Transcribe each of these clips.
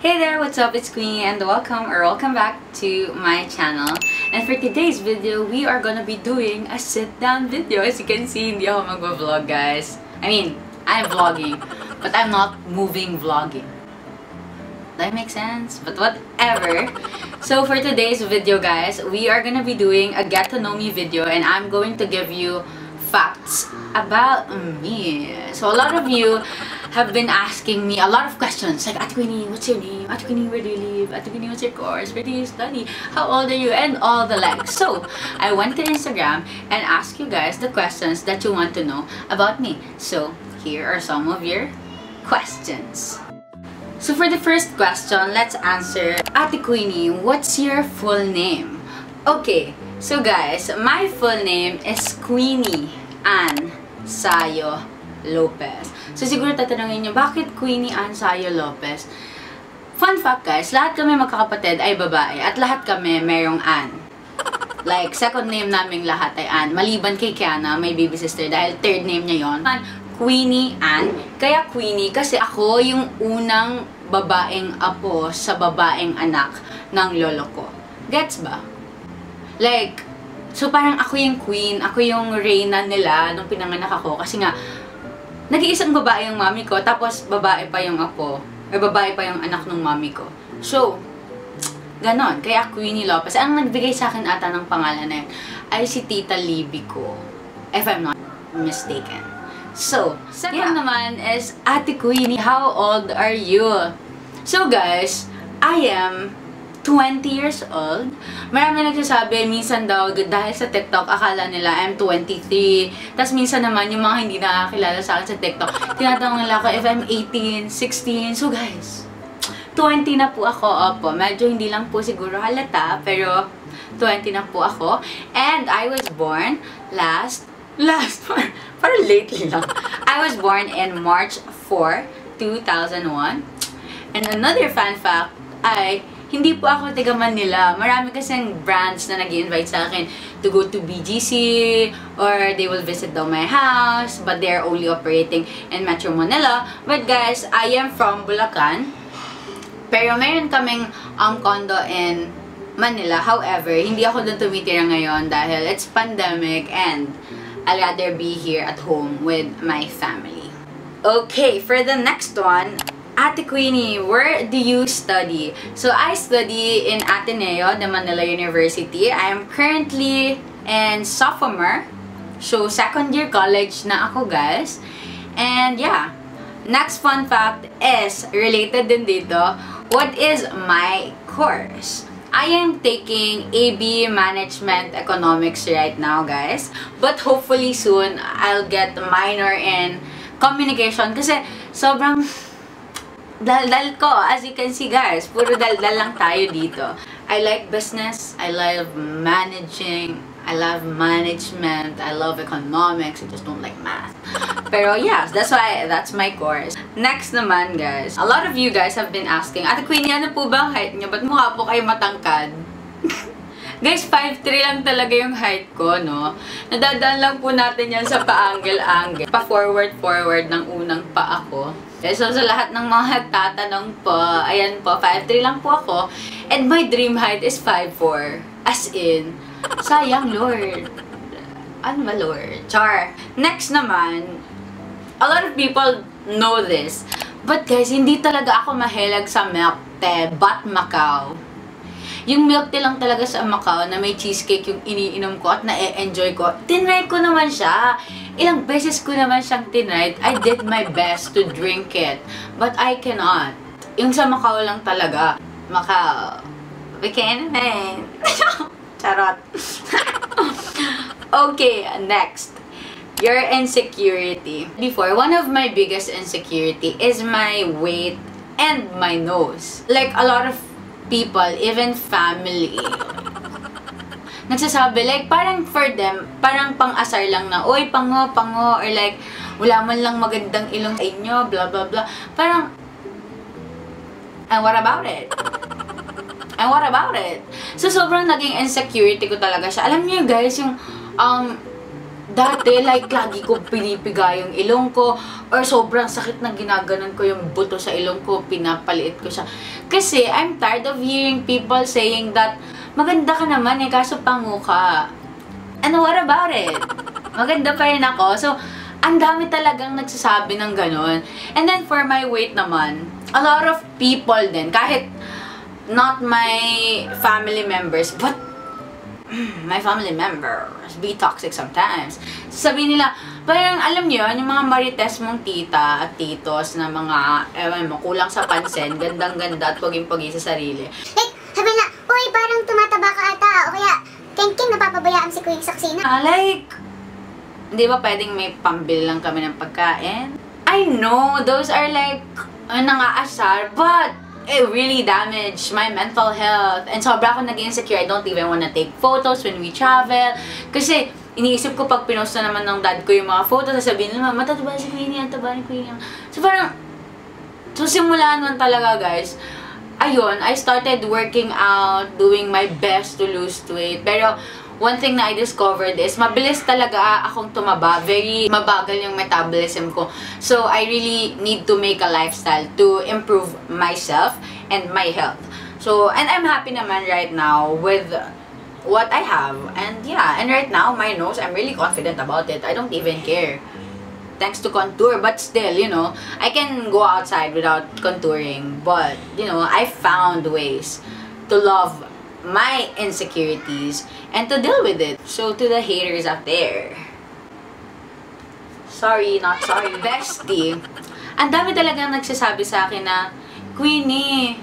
Hey there, what's up? It's Queenie and welcome back to my channel. And for today's video, we are gonna be doing a sit-down video. As you can see, hindi ako mag-vlog, guys. I mean, I'm vlogging, but I'm not moving vlogging. That makes sense? But whatever. So for today's video, guys, we are gonna be doing a get to know me video, and I'm going to give you facts about me. So a lot of you have been asking me a lot of questions like, Ate Queenie, what's your name? Ate Queenie, where do you live? Ate Queenie, what's your course? Where do you study? How old are you? And all the likes. So I went to Instagram and asked you guys the questions that you want to know about me. So here are some of your questions. So for the first question, let's answer. Ate Queenie, what's your full name? Okay, so guys, my full name is Queenie Ann Sayo Lopez. So siguro tatanungin nyo, bakit Queenie Ann Sayo Lopez? Fun fact guys, lahat kami magkakapatid ay babae at lahat kami mayroong Ann. Like, second name naming lahat ay Ann. Maliban kay Kiana, may baby sister, dahil third name niya yon. Queenie Ann. Kaya Queenie kasi ako yung unang babaeng apo sa babaeng anak ng lolo ko. Gets ba? Like, so parang ako yung queen, ako yung reyna nila nung pinanganak ako. Kasi nga, nag-iisang babae yung mami ko, tapos babae pa yung apo, or babae pa yung anak ng mami ko. So, ganon. Kaya Queenie Lopez. Ang nagbigay sa akin ata ng pangalan na yun ay si Tita Libby ko, if I'm not mistaken. So, second naman is, Ate Queenie, how old are you? So guys, I am 20 years old. Marami nagsasabi, minsan daw, dahil sa TikTok, akala nila I'm 23. Tapos minsan naman, yung mga hindi nakakilala sa akin sa TikTok, tinatanong nila ako if I'm 18, 16. So guys, 20 na po ako. Opo, medyo hindi lang po siguro halata, pero 20 na po ako. And I was born parang lately lang. I was born in March 4, 2001. And another fun fact ay, hindi po ako taga Manila. Marami kasing brands na nag-i-invite sa akin to go to BGC or they will visit daw my house, but they're only operating in Metro Manila. But guys, I am from Bulacan. Pero mayroon kaming condo in Manila. However, hindi ako doon tumitira ngayon dahil it's pandemic and I'd rather be here at home with my family. Okay, for the next one, Ate Queenie, where do you study? So, I study in Ateneo, the Manila University. I am currently in sophomore. So, second year college na ako, guys. And yeah, next fun fact is related din dito. What is my course? I am taking AB Management Economics right now, guys. But hopefully soon, I'll get a minor in communication. Kasi sobrang dal-dal ko. As you can see, guys, puro dal-dal lang tayo dito. I like business. I love managing. I love management. I love economics. I just don't like math. Pero yeah, that's my course. Next naman, guys. A lot of you guys have been asking, Ate Queenie, ano po ba ang height niyo? Ba't mukha po kayo matangkad? Guys, 5'3" lang talaga yung height ko, no? Nadadaan lang po natin yan sa pa-angle-angle. Pa-forward-forward ng unang pa ako. Okay, so sa lahat ng mga tatanong po, ayan po, 5'3" lang po ako. And my dream height is 5'4". As in, sayang, Lord. Ano ba, Lord? Char. Next naman, a lot of people know this. But guys, hindi talaga ako mahilig sa milk tea, but Macau. Yung milk tea lang talaga sa Macau na may cheesecake yung iniinom ko at na-enjoy ko. Tinry ko naman siya. Ilang beses ko naman siyang tinry. I did my best to drink it. But I cannot. Yung sa Macau lang talaga. Macau. We can. Charot. Okay, next. Your insecurity. Before, one of my biggest insecurity is my weight and my nose. Like, a lot of people, even family, nagsasabi, like, parang for them, parang pang-asar lang na, oy, pango, or like, wala man lang magandang ilong sa inyo, blah, blah, blah. Parang, and what about it? And what about it? So, sobrang naging insecurity ko talaga siya. Alam niyo guys, yung, Dati, like, lagi ko pinipiga yung ilong ko or sobrang sakit na ginaganon ko yung buto sa ilong ko, pinapaliit ko siya. Kasi, I'm tired of hearing people saying that, maganda ka naman eh, kaso pango ka. And what about it? Maganda pa rin ako. So, ang dami talagang nagsasabi ng ganon. And then, for my weight naman, a lot of people din, kahit not my family members, but my family members be toxic sometimes. Sabihin nila, parang alam niyo, yung mga marites mong tita at titos na mga, ewan mo, kulang sa pansin, gandang-ganda at paging-pagi sa sarili. Like, sabi na, uy, parang tumataba ka ata, o kaya, keng-keng napapabayaan si Kuya Saksina. Like, di ba pwedeng may pambil lang kami ng pagkain? I know, those are like, nangaasar, but it really damaged my mental health. And sobra ako nag-insecure. I don't even wanna take photos when we travel. Kasi, iniisip ko pag pinost na naman ng dad ko yung mga photos, sasabihin nila, matataba si Queenie, ang taba ni Queenie. So parang, so simula nun talaga guys, ayun, I started working out, doing my best to lose weight. Pero, one thing na I discovered is, mabilis talaga akong tumaba. Very mabagal yung metabolism ko. So, I really need to make a lifestyle to improve myself and my health. So, and I'm happy naman right now with what I have. And yeah, and right now, my nose, I'm really confident about it. I don't even care. Thanks to contour, but still, you know, I can go outside without contouring. But, you know, I found ways to love my insecurities and to deal with it. So to the haters out there, sorry, not sorry, bestie, ang dami talagang nagsasabi sa akin na, Queenie,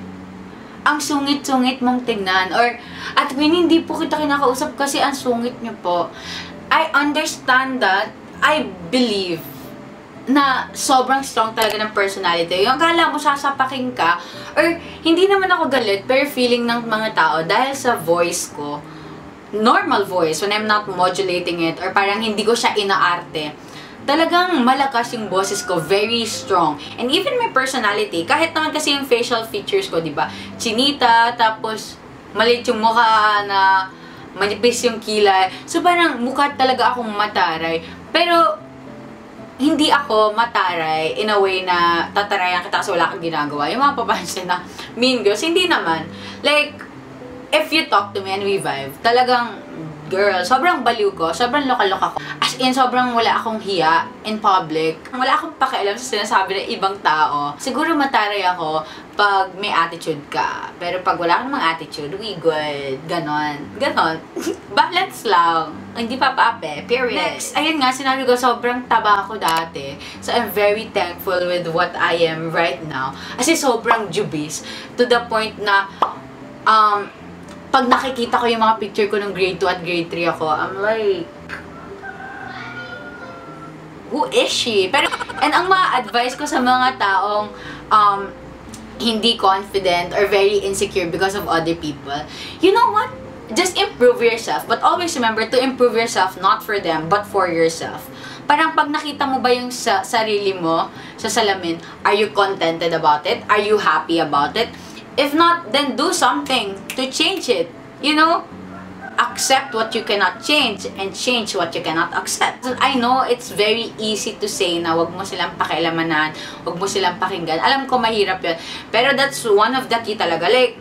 ang sungit-sungit mong tingnan, or at Queenie, hindi po kita kinakausap kasi ang sungit niyo po. I understand that. I believe na sobrang strong talaga ng personality. Yung akala mo sasapakin ka, or hindi naman ako galit, pero feeling ng mga tao, dahil sa voice ko, normal voice, when I'm not modulating it, or parang hindi ko siya inaarte, talagang malakas yung boses ko, very strong. And even my personality, kahit naman kasi yung facial features ko, diba? Chinita, tapos maliit yung mukha na manipis yung kilay. So parang mukha talaga akong mataray. Pero hindi ako mataray in a way na tatarayan kita kasi wala kang ginagawa. Yung mga papansin na mean girls, hindi naman. Like, if you talk to me and we vibe, talagang, girl, sobrang baliw ko, sobrang lokal-loka ko. As in, sobrang wala akong hiya in public. Wala akong pakialam sa sinasabi ng ibang tao. Siguro mataray ako pag may attitude ka. Pero pag wala kang mga attitude, we good. Ganon. Ganon. Balance lang. Hindi pa paape. Period. Next, ayun nga, sinabi ko, sobrang taba ako dati. So, I'm very thankful with what I am right now. Kasi sobrang jubis. To the point na, pag nakikita ko yung mga picture ko ng grade 2 at grade 3 ako, I'm like, who is she? Pero, and ang mga advice ko sa mga taong hindi confident or very insecure because of other people, you know what? Just improve yourself. But always remember to improve yourself not for them, but for yourself. Parang pag nakita mo ba yung sarili mo sa salamin, are you contented about it? Are you happy about it? If not, then do something to change it. You know? Accept what you cannot change and change what you cannot accept. I know it's very easy to say na wag mo silang pakialamanan, wag mo silang pakinggan. Alam ko mahirap yun. Pero that's one of the key talaga. Like,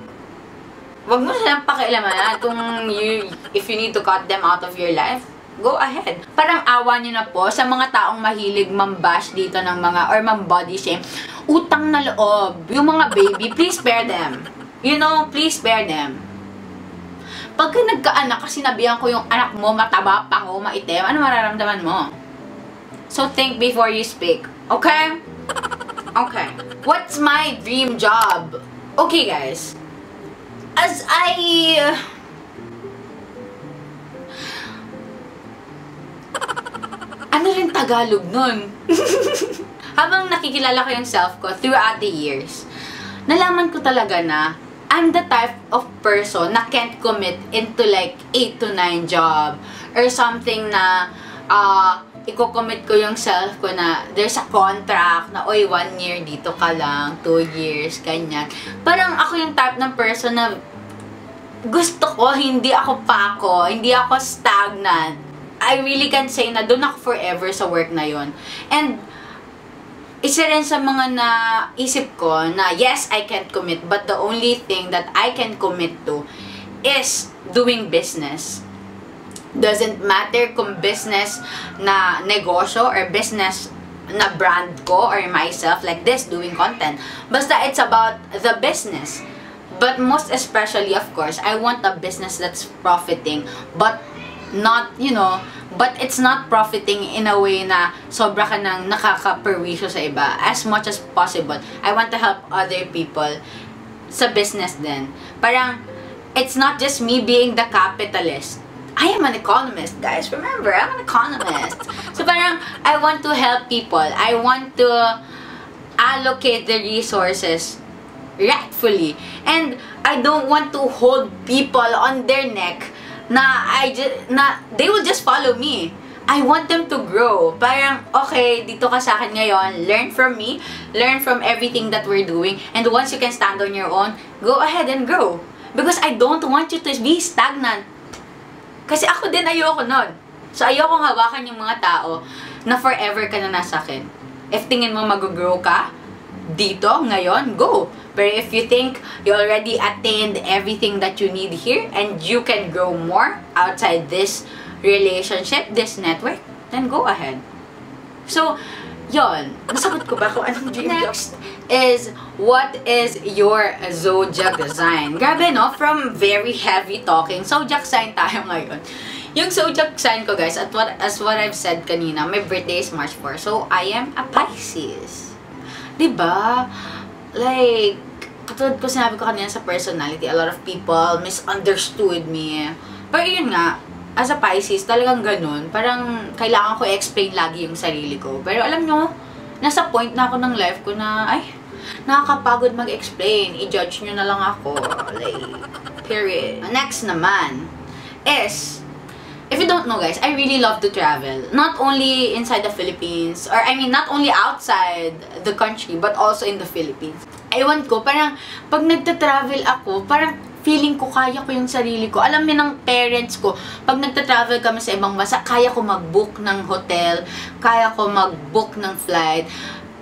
wag mo silang pakialamanan. Kung if you need to cut them out of your life, go ahead. Parang awa nyo na po sa mga taong mahilig mambash dito ng mga, or mambody shame. Utang na loob. Yung mga baby, please spare them. You know, please spare them. Pagka nagkaanak, kasi sinabihan ko yung anak mo, mataba, pango, maitim, ano mararamdaman mo? So, think before you speak. Okay? Okay. What's my dream job? Okay, guys. As ano rin Tagalog nun? Habang nakikilala ko yung self ko throughout the years, nalaman ko talaga na I'm the type of person na can't commit into like 8 to 9 job or something na i-commit ko yung self ko na there's a contract na oy 1 year dito ka lang, 2 years, ganyan. Parang ako yung type ng person na gusto ko, hindi ako pako, hindi ako stagnant. I really can say na doon ako forever sa work na yon. And isa rin sa mga naisip ko na yes, I can commit, but the only thing that I can commit to is doing business. Doesn't matter kung business na negosyo or business na brand ko or myself like this, doing content. Basta it's about the business. But most especially, of course, I want a business that's profiting, but not, but it's not profiting in a way na sobra ka nang nakaka-perwisyo sa iba. As much as possible, I want to help other people sa business din. Parang, it's not just me being the capitalist. I am an economist, guys. Remember, I'm an economist. So parang, I want to help people. I want to allocate the resources rightfully. And I don't want to hold people on their neck na they will just follow me. I want them to grow. Parang, okay, dito ka sa akin ngayon, learn from me, learn from everything that we're doing, and once you can stand on your own, go ahead and grow. Because I don't want you to be stagnant. Kasi ako din ayoko nun. So, ayoko hawakan yung mga tao na forever ka na nasa akin. If tingin mo mag-grow ka, dito, ngayon, go. But if you think you already attained everything that you need here and you can grow more outside this relationship, this network, then go ahead. So, yon. Nasagot ko ba kung anong dream job? Next is, what is your zodiac sign? Grabe, no? From very heavy talking, zodiac sign tayo ngayon. Yung zodiac sign ko, guys, as what I've said kanina, my birthday is March 4. So, I am a Pisces. Diba? Like, katulad ko sinabi ko kanina sa personality, a lot of people misunderstood me. Pero yun nga, as a Pisces, talagang ganun. Parang kailangan ko i-explain lagi yung sarili ko. Pero alam nyo, nasa point na ako ng life ko na, ay, nakakapagod mag-explain. I-judge nyo na lang ako. Like, period. Next naman is, if you don't know, guys, I really love to travel. Not only inside the Philippines, or I mean, not only outside the country, but also in the Philippines. Ewan ko, parang pag nagta-travel ako, parang feeling ko kaya ko yung sarili ko. Alam niyo ng parents ko, pag nagta-travel kami sa ibang bansa, kaya ko mag-book ng hotel, kaya ko mag-book ng flight,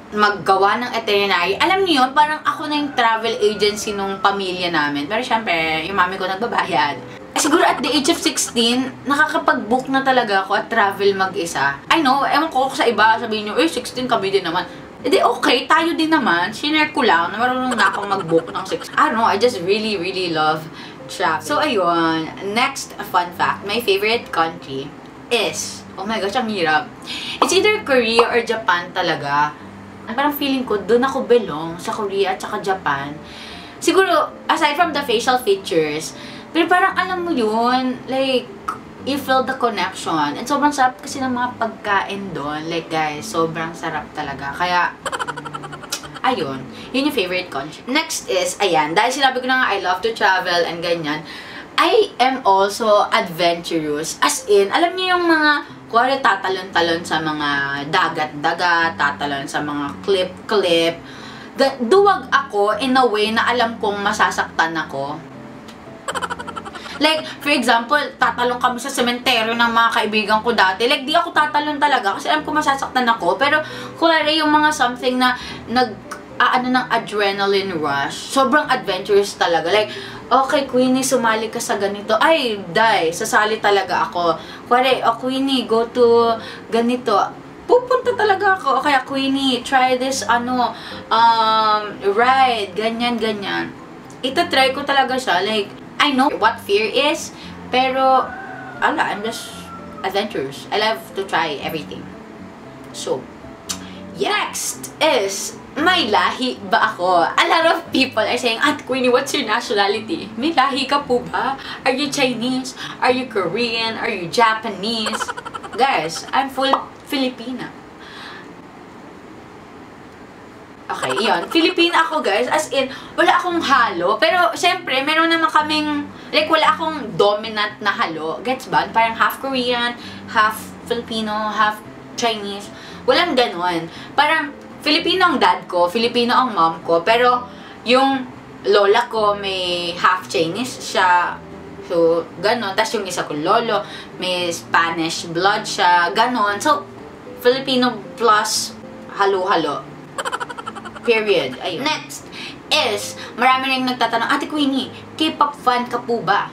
maggawa ng itinerary. Alam niyo yun, parang ako na yung travel agency nung pamilya namin. Pero syempre, yung mami ko nagbabayad. Siguro at the age of 16, nakakapag-book na talaga ako at travel mag-isa. I know, ewan ko sa iba, sabihin nyo, 16 kami din naman. Edi okay, tayo din naman. Shinare ko lang na marunong na akong mag-book ng 6. I don't know, I just really, really love travel. So, ayun. Next fun fact, my favorite country is, oh my gosh, ang hirap. It's either Korea or Japan talaga. Parang feeling ko, doon ako belong sa Korea at saka Japan. Siguro, aside from the facial features, pero parang alam mo yun, like, you feel the connection. And sobrang sarap kasi ng mga pagkain doon. Like, guys, sobrang sarap talaga. Kaya, ayun. Yun yung favorite country. Next is, ayan, dahil sinabi ko na nga, I love to travel and ganyan. I am also adventurous. As in, alam niyo yung mga, kuwari tatalon-talon sa mga dagat-dagat, tatalon sa mga clip-clip. Duwag ako in a way na alam kong masasaktan ako. Like, for example, tatalon kami sa sementeryo ng mga kaibigan ko dati. Like, di ako tatalon talaga kasi alam ko masasaktan ako. Pero, kuwari yung mga something na ng adrenaline rush, sobrang adventurous talaga. Like, okay, Queenie, sumali ka sa ganito. Ay, sasali talaga ako. Kuwari, Queenie, go to ganito. Pupunta talaga ako. Kaya, Queenie, try this, ride, ganyan. Itatry ko talaga siya. Like, I know what fear is, pero, I'm just adventurous. I love to try everything. So, next is, may lahi ba ako? A lot of people are saying, Queenie, what's your nationality? May lahi ka po ba? Are you Chinese? Are you Korean? Are you Japanese? Guys, I'm full Filipina. Okay, yun. Filipina ako, guys. As in, wala akong halo. Pero, syempre, meron naman kaming, like, wala akong dominant na halo. Gets ba? Parang half Korean, half Filipino, half Chinese. Walang ganon. Parang, Filipino ang dad ko, Filipino ang mom ko. Pero, yung lola ko may half Chinese siya, So, ganon. Tapos yung isa ko lolo, may Spanish blood siya. Ganon. So, Filipino plus halo-halo. Period. Ayun. Next is, marami rin nagtatanong, Ate Queenie, K-pop fan ka po ba?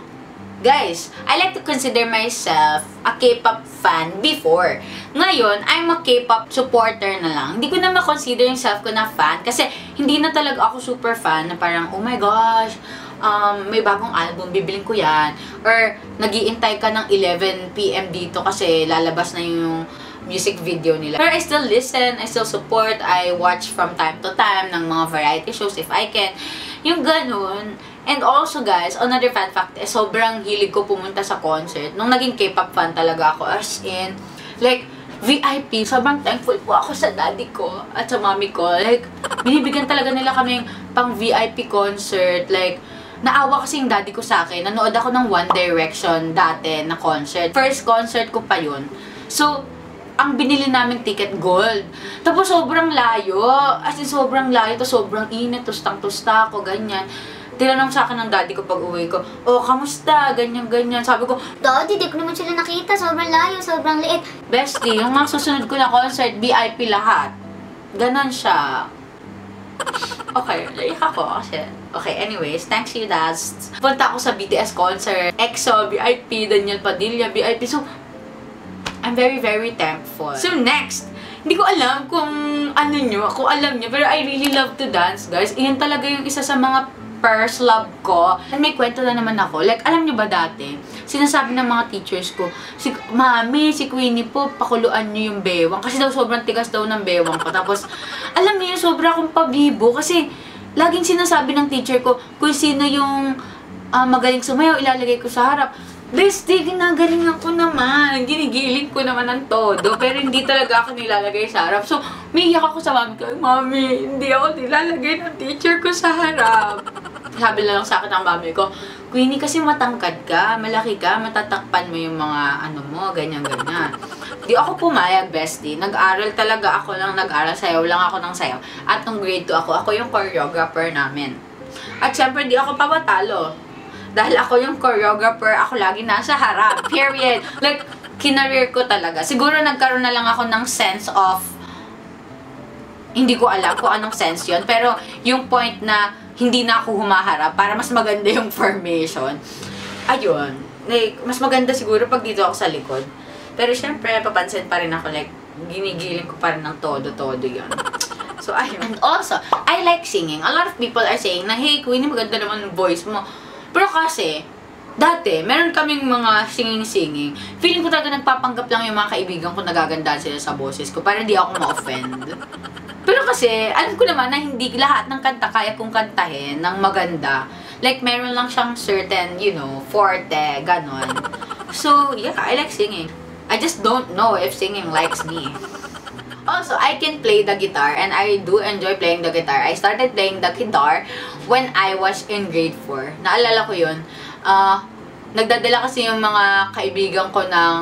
Guys, I like to consider myself a K-pop fan before. Ngayon, I'm a K-pop supporter na lang. Hindi ko na ma-consider yung self ko na fan kasi hindi na talaga ako super fan na parang, oh my gosh, may bagong album, bibiling ko yan. Or, nag-iintay ka ng 11 PM dito kasi lalabas na yung music video nila. Pero I still listen, I still support, I watch from time to time ng mga variety shows if I can. Yung ganun. And also guys, another fun fact is sobrang hilig ko pumunta sa concert. Nung naging K-pop fan talaga ako, as in, like, VIP. Sobrang thankful po ako sa daddy ko at sa mommy ko. Like, binibigyan talaga nila kaming pang VIP concert. Like, naawa kasi yung daddy ko sa akin. Nanood ako ng One Direction dati na concert. First concert ko pa yun. So, ang binili namin ticket, gold. Tapos sobrang layo. As in, sobrang layo. Tapos sobrang init. Tustang-tusta ako, ganyan. Tinanong sa akin ng daddy ko pag uwi ko, oh, kamusta? Ganyan-ganyan. Sabi ko, Daddy, di ko naman sila nakita. Sobrang layo, sobrang liit. bestie, yung mga susunod ko na concert, VIP lahat. Ganon siya. Okay, naiyak ako kasi. Okay, anyways, thanks you, Dad. Punta ako sa BTS concert. EXO, VIP, Daniel Padilla, VIP. So, I'm very, very thankful. So, next, hindi ko alam kung ano nyo, kung alam nyo, pero I really love to dance, guys. Iyan talaga yung isa sa mga first love ko. And may kwento na naman ako. Like, alam nyo ba dati, sinasabi ng mga teachers ko, Mami, si Queenie po, pakuluan nyo yung bewang. Kasi daw sobrang tigas daw ng bewang ko. Tapos, alam nyo yung sobra akong pabibo. Kasi, laging sinasabi ng teacher ko, kung sino yung magaling sumayaw, ilalagay ko sa harap. Bestie, ginagalingan ko naman. Ginigiling ko naman ng todo. Pero hindi talaga ako nilalagay sa harap. So, umiiyak ako sa mami ko, Mami, hindi ako nilalagay ng teacher ko sa harap. Sabi lang sa akin ng mami ko, Queenie, kasi matangkad ka, malaki ka, matatakpan mo yung mga ano mo, ganyan-ganyan. Di ako pumayag, bestie. Nag-aral talaga ako lang, nag-aral. Sayaw lang ako ng sayaw. At nung grade 2 ako yung choreographer namin. At syempre, di ako pawatalo. Dahil ako yung choreographer, ako lagi nasa harap. Period. Like, kinareer ko talaga. Siguro nagkaroon na lang ako ng sense of, hindi ko alam kung anong sense yun. Pero, yung point na hindi na ako humaharap para mas maganda yung formation. Ayun. Like, mas maganda siguro pag dito ako sa likod. Pero, syempre, papansin pa rin ako, like, ginigiling ko pa rin ng todo-todo yun. So, ayun. And also, I like singing. A lot of people are saying na, hey, Queenie, maganda naman yung voice mo. Pero kasi, dati, meron kaming mga singing-singing. Feeling ko talaga nagpapanggap lang yung mga kaibigan ko nagagandaan sila sa boses ko para hindi ako ma-offend. Pero kasi, alam ko naman na hindi lahat ng kanta kaya kong kantahin ng maganda. Like, meron lang siyang certain, you know, forte, ganon. So, yeah, I like singing. I just don't know if singing likes me. Also, I can play the guitar and I do enjoy playing the guitar. I started playing the guitar when I was in grade 4. Naalala ko yun. Nagdadala kasi yung mga kaibigan ko ng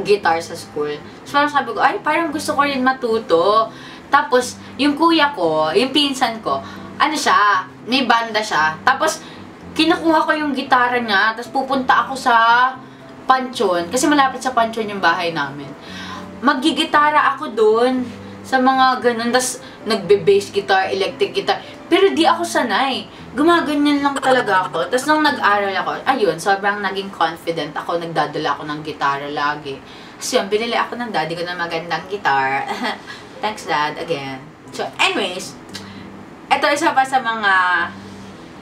guitar sa school. So, parang sabi ko, ay, parang gusto ko rin matuto. Tapos, yung kuya ko, yung pinsan ko, ano siya, may banda siya. Tapos, kinukuha ko yung gitara niya, tapos pupunta ako sa Panchon. Kasi malapit sa Panchon yung bahay namin. Magigitara ako doon sa mga ganun. Tapos, nagbe-bass guitar, electric guitar. Pero di ako sanay. Gumaganyan lang talaga ako. Tapos, nung nag-aral ako, ayun, sobrang naging confident ako. Nagdadala ako ng gitara lagi. So, yun, binili ako ng daddy ko ng magandang guitar. Thanks, Dad, again. So, anyways, ito isa pa sa mga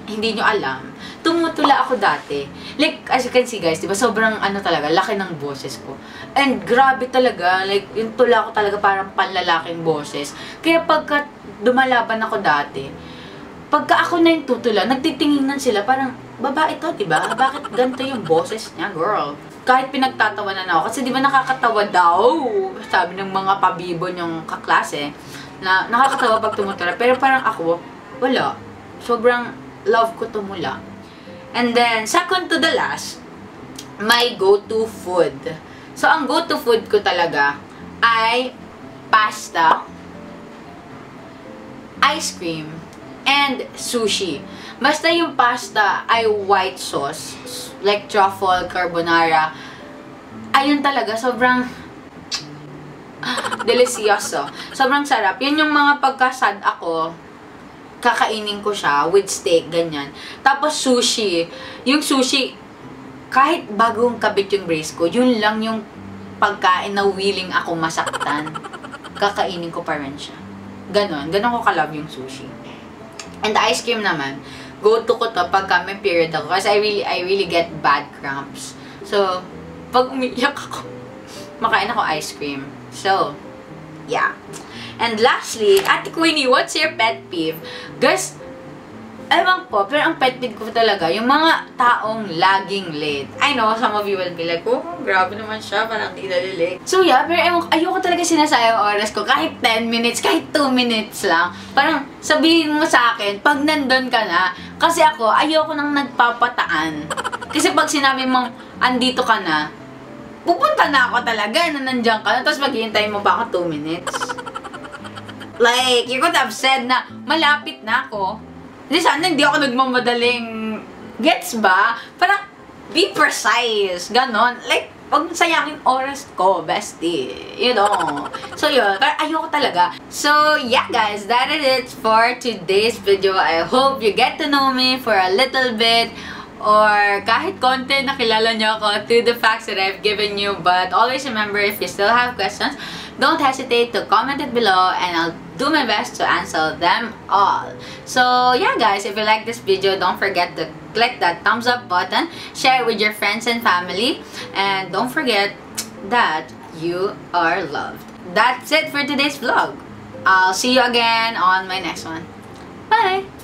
hindi nyo alam. Tumutula ako dati. Like, as you can see guys, diba, sobrang ano talaga, laki ng boses ko. And grabe talaga, like, yung tula ko talaga parang panlalaking boses. Kaya pagka dumalaban ako dati, pagka ako na yung tutula, nagtitinginan sila, parang, babae to, diba? Bakit ganito yung boses niya, girl? Kahit pinagtatawanan ako, kasi diba nakakatawa daw, sabi ng mga pabibon yung kaklase, na nakakatawa pag tumutula. Pero parang ako, wala. Sobrang love ko tumula. And then, second to the last, my go-to food. So, ang go-to food ko talaga ay pasta, ice cream, and sushi. Basta yung pasta ay white sauce, like truffle, carbonara. Ayun talaga, sobrang delicioso. Sobrang sarap. Yun yung mga pagkasad ako, kakainin ko siya with steak, ganyan. Tapos sushi. Yung sushi, kahit bagong kabit yung brace ko, yun lang yung pagkain na willing ako masaktan. Kakainin ko pa rin siya. Ganon ko kalove yung sushi. And the ice cream naman, go-to ko to pagka may period ako. Kasi I really get bad cramps. So, pag umiiyak ako, makain ako ice cream. So, yeah. And lastly, Ate Queenie, what's your pet peeve? Guys, ewan ko, pero ang pet peeve ko talaga, yung mga taong laging late. I know, some of you will be like, oh, grabe naman siya, parang di late. So yeah, pero ewan, ayoko talaga sinasayang oras ko, kahit 10 minutes, kahit 2 minutes lang. Parang sabihin mo sa akin, pag nandun ka na, kasi ako, ayoko nang nagpapataan. Kasi pag sinabi mong, andito ka na, pupunta na ako talaga na nandiyan ka na, tapos maghihintay mo pa ako 2 minutes. Like, you could have said na, malapit na ako. Hindi, sana hindi ako nagmamadaling gets ba? Parang, be precise. Ganon. Like, huwag sayangin oras ko, bestie. You know. So, yun. Pero ayoko talaga. So, yeah, guys. That is it for today's video. I hope you get to know me for a little bit. Or kahit konti nakilala niyo ako to the facts that I've given you. But always remember, if you still have questions, don't hesitate to comment it below and I'll do my best to answer them all. So yeah, guys, if you like this video, don't forget to click that thumbs up button, share it with your friends and family, and don't forget that you are loved. That's it for today's vlog. I'll see you again on my next one. Bye!